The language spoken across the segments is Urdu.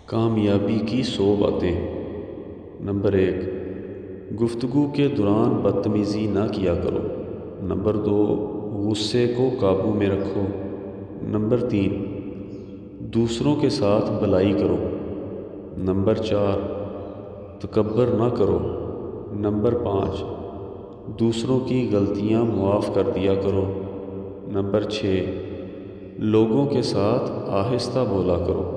کامیابی کی 100 باتیں۔ نمبر 1، گفتگو کے دوران بدتمیزی نہ کیا کرو۔ نمبر 2، غصے کو قابو میں رکھو۔ نمبر 3، دوسروں کے ساتھ بھلائی کرو۔ نمبر 4، تکبر نہ کرو۔ نمبر 5، دوسروں کی غلطیاں معاف کر دیا کرو۔ نمبر 6، لوگوں کے ساتھ آہستہ بولا کرو۔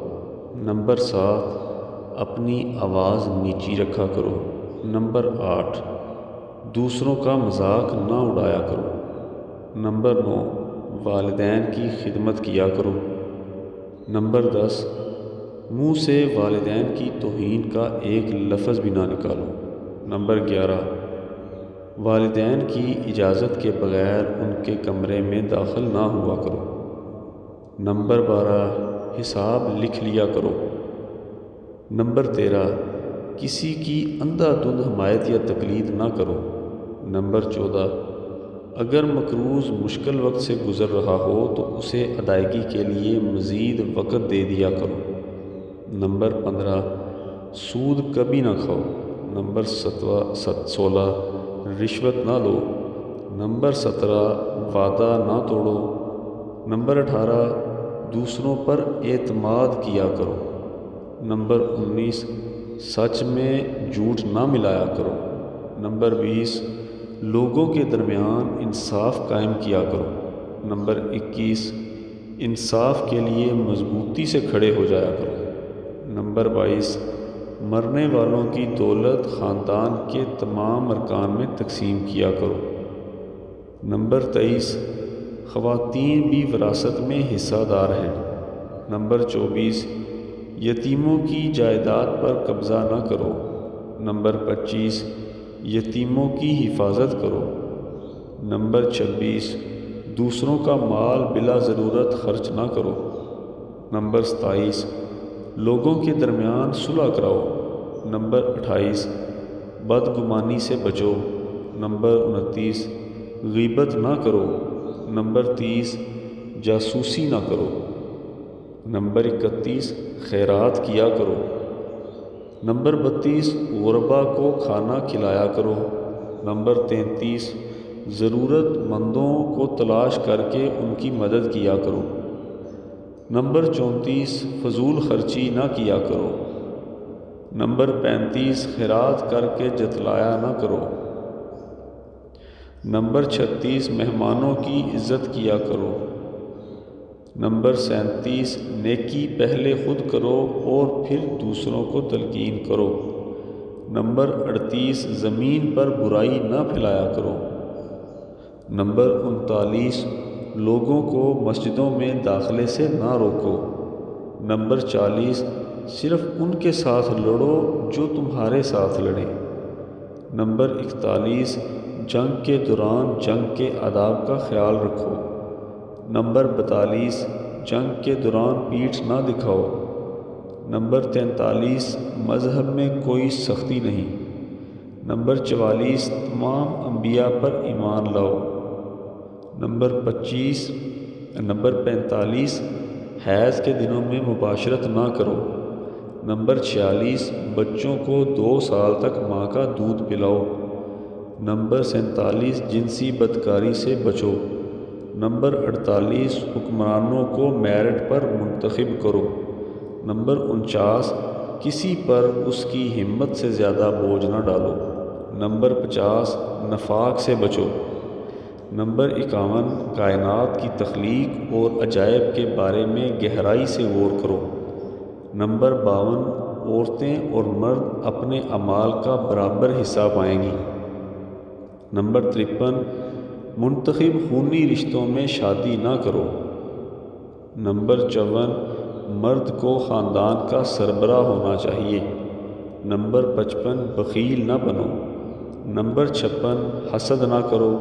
نمبر 7، اپنی آواز نیچی رکھا کرو۔ نمبر 8، دوسروں کا مذاق نہ اڑایا کرو۔ نمبر 9، والدین کی خدمت کیا کرو۔ نمبر 10، منہ سے والدین کی توہین کا ایک لفظ بھی نہ نکالو۔ نمبر 11، والدین کی اجازت کے بغیر ان کے کمرے میں داخل نہ ہوا کرو۔ نمبر 12، حساب لکھ لیا کرو۔ نمبر 13، کسی کی اندھا دھند حمایت یا تقلید نہ کرو۔ نمبر 14، اگر مقروض مشکل وقت سے گزر رہا ہو تو اسے ادائیگی کے لیے مزید وقت دے دیا کرو۔ نمبر 15، سود کبھی نہ کھاؤ۔ نمبر 16، رشوت نہ لو۔ نمبر 17، وعدہ نہ توڑو۔ نمبر 18، دوسروں پر اعتماد کیا کرو۔ نمبر 19، سچ میں جھوٹ نہ ملایا کرو۔ نمبر 20، لوگوں کے درمیان انصاف قائم کیا کرو۔ نمبر 21، انصاف کے لیے مضبوطی سے کھڑے ہو جایا کرو۔ نمبر 22، مرنے والوں کی دولت خاندان کے تمام ارکان میں تقسیم کیا کرو۔ نمبر 23، خواتین بھی وراثت میں حصہ دار ہیں۔ نمبر 24، یتیموں کی جائیداد پر قبضہ نہ کرو۔ نمبر 25، یتیموں کی حفاظت کرو۔ نمبر 26، دوسروں کا مال بلا ضرورت خرچ نہ کرو۔ نمبر 27، لوگوں کے درمیان صلح کراؤ۔ نمبر 28، بدگمانی سے بچو۔ نمبر 29، غیبت نہ کرو۔ نمبر 30، جاسوسی نہ کرو۔ نمبر 31، خیرات کیا کرو۔ نمبر 32، غربا کو کھانا کھلایا کرو۔ نمبر 33، ضرورت مندوں کو تلاش کر کے ان کی مدد کیا کرو۔ نمبر 34، فضول خرچی نہ کیا کرو۔ نمبر 35، خیرات کر کے جتلایا نہ کرو۔ نمبر 36، مہمانوں کی عزت کیا کرو۔ نمبر 37، نیکی پہلے خود کرو اور پھر دوسروں کو تلقین کرو۔ نمبر 38، زمین پر برائی نہ پھیلایا کرو۔ نمبر 39، لوگوں کو مسجدوں میں داخلے سے نہ روکو۔ نمبر 40، صرف ان کے ساتھ لڑو جو تمہارے ساتھ لڑیں۔ نمبر 41، جنگ کے دوران جنگ کے آداب کا خیال رکھو۔ نمبر 42، جنگ کے دوران پیٹھ نہ دکھاؤ۔ نمبر 43، مذہب میں کوئی سختی نہیں۔ نمبر 44، تمام انبیاء پر ایمان لاؤ۔ نمبر 45، حیض کے دنوں میں مباشرت نہ کرو۔ نمبر 46، بچوں کو 2 سال تک ماں کا دودھ پلاؤ۔ نمبر 47، جنسی بدکاری سے بچو۔ نمبر 48، حکمرانوں کو میرٹ پر منتخب کرو۔ نمبر 49، کسی پر اس کی ہمت سے زیادہ بوجھ نہ ڈالو۔ نمبر 50، نفاق سے بچو۔ نمبر 51، کائنات کی تخلیق اور عجائب کے بارے میں گہرائی سے غور کرو۔ نمبر 52، عورتیں اور مرد اپنے اعمال کا برابر حصہ پائیں گی۔ نمبر 53، منتخب خونی رشتوں میں شادی نہ کرو۔ نمبر 54، مرد کو خاندان کا سربراہ ہونا چاہیے۔ نمبر 55، بخیل نہ بنو۔ نمبر 56، حسد نہ کرو۔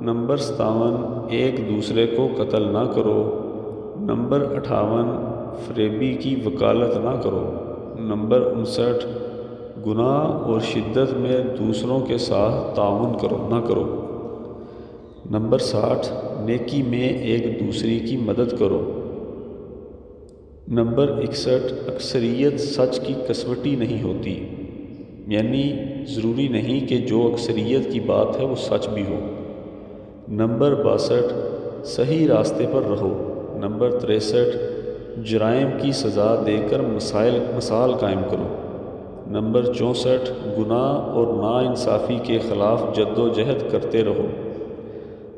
نمبر 57، ایک دوسرے کو قتل نہ کرو۔ نمبر 58، فریبی کی وکالت نہ کرو۔ نمبر 59، گناہ اور شدت میں دوسروں کے ساتھ تعاون نہ کرو۔ نمبر 60، نیکی میں ایک دوسرے کی مدد کرو۔ نمبر 61 اکثریت سچ کی کسوٹی نہیں ہوتی، یعنی ضروری نہیں کہ جو اکثریت کی بات ہے وہ سچ بھی ہو۔ نمبر 62 صحیح راستے پر رہو۔ نمبر 63 جرائم کی سزا دے کر مثال قائم کرو۔ نمبر 64 گناہ اور ناانصافی کے خلاف جد و جہد کرتے رہو۔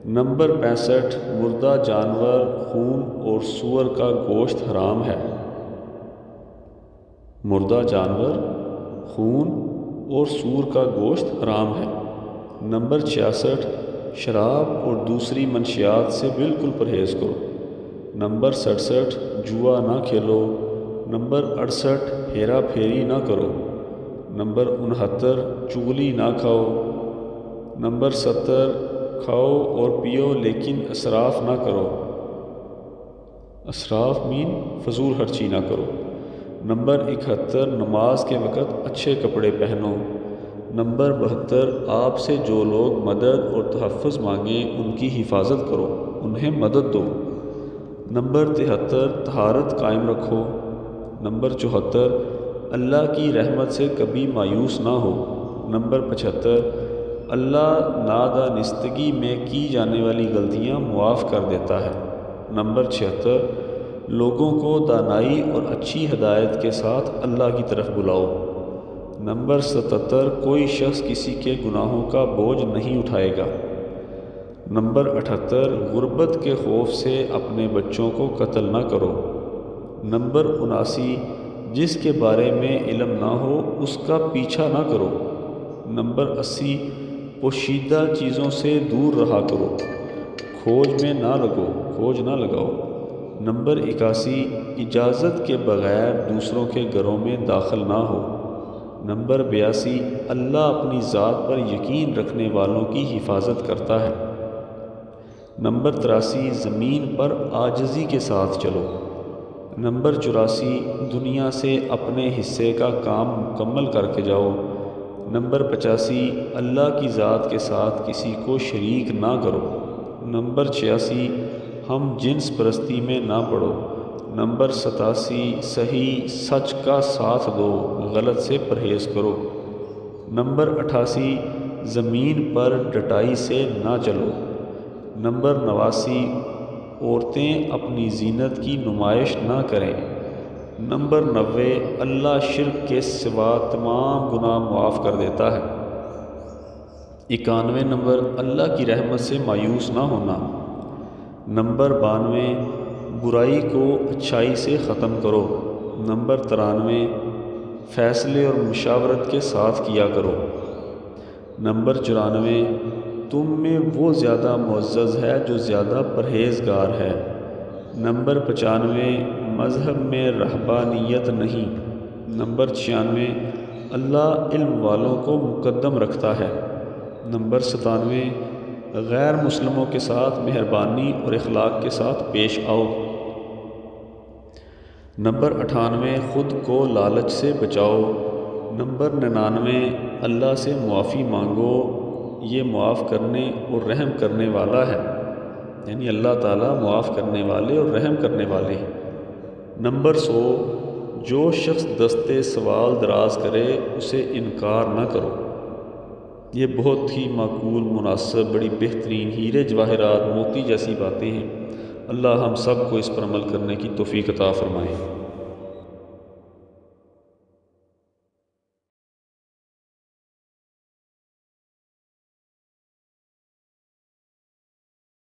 نمبر 65 مردہ جانور، خون اور سور کا گوشت حرام ہے۔ مردہ جانور، خون اور سور کا گوشت حرام ہے۔ نمبر 66 شراب اور دوسری منشیات سے بالکل پرہیز کرو۔ نمبر 67 جوا نہ کھیلو۔ نمبر 68 ہیرا پھیری نہ کرو۔ نمبر 69 چغلی نہ کھاؤ۔ نمبر 70 کھاؤ اور پیو لیکن اسراف نہ کرو۔ اسراف مین فضول خرچی نہ کرو۔ نمبر 71 نماز کے وقت اچھے کپڑے پہنو۔ نمبر 72 آپ سے جو لوگ مدد اور تحفظ مانگیں ان کی حفاظت کرو، انہیں مدد دو۔ نمبر 73 طہارت قائم رکھو۔ نمبر 74 اللہ کی رحمت سے کبھی مایوس نہ ہو۔ نمبر 75 اللہ نادانستگی میں کی جانے والی غلطیاں معاف کر دیتا ہے۔ نمبر 76 لوگوں کو دانائی اور اچھی ہدایت کے ساتھ اللہ کی طرف بلاؤ۔ نمبر 77 کوئی شخص کسی کے گناہوں کا بوجھ نہیں اٹھائے گا۔ نمبر 78 غربت کے خوف سے اپنے بچوں کو قتل نہ کرو۔ نمبر 79 جس کے بارے میں علم نہ ہو اس کا پیچھا نہ کرو۔ نمبر 80 پوشیدہ چیزوں سے دور رہا کرو، کھوج نہ لگاؤ۔ نمبر 81 اجازت کے بغیر دوسروں کے گھروں میں داخل نہ ہو۔ نمبر 82 اللہ اپنی ذات پر یقین رکھنے والوں کی حفاظت کرتا ہے۔ نمبر 83 زمین پر عاجزی کے ساتھ چلو۔ نمبر 84 دنیا سے اپنے حصے کا کام مکمل کر کے جاؤ۔ نمبر 85 اللہ کی ذات کے ساتھ کسی کو شریک نہ کرو۔ نمبر 86 ہم جنس پرستی میں نہ پڑو۔ نمبر 87 صحیح سچ کا ساتھ دو، غلط سے پرہیز کرو۔ نمبر 88 زمین پر ڈٹائی سے نہ چلو۔ نمبر 89 عورتیں اپنی زینت کی نمائش نہ کریں۔ نمبر 90 اللہ شرک کے سوا تمام گناہ معاف کر دیتا ہے۔ 91 نمبر اللہ کی رحمت سے مایوس نہ ہونا۔ نمبر 92 برائی کو اچھائی سے ختم کرو۔ نمبر 93 فیصلے اور مشاورت کے ساتھ کیا کرو۔ نمبر 94 تم میں وہ زیادہ معزز ہے جو زیادہ پرہیزگار ہے۔ نمبر 95 مذہب میں رہبانیت نہیں۔ نمبر 96 اللہ علم والوں کو مقدم رکھتا ہے۔ نمبر 97 غیر مسلموں کے ساتھ مہربانی اور اخلاق کے ساتھ پیش آؤ۔ نمبر 98 خود کو لالچ سے بچاؤ۔ نمبر 99 اللہ سے معافی مانگو، یہ معاف کرنے اور رحم کرنے والا ہے، یعنی اللہ تعالیٰ معاف کرنے والے اور رحم کرنے والے ہیں۔ نمبر 100 جو شخص دستے سوال دراز کرے اسے انکار نہ کرو۔ یہ بہت ہی معقول، مناسب، بڑی بہترین ہیرے جواہرات، موتی جیسی باتیں ہیں۔ اللہ ہم سب کو اس پر عمل کرنے کی توفیق عطا فرمائے۔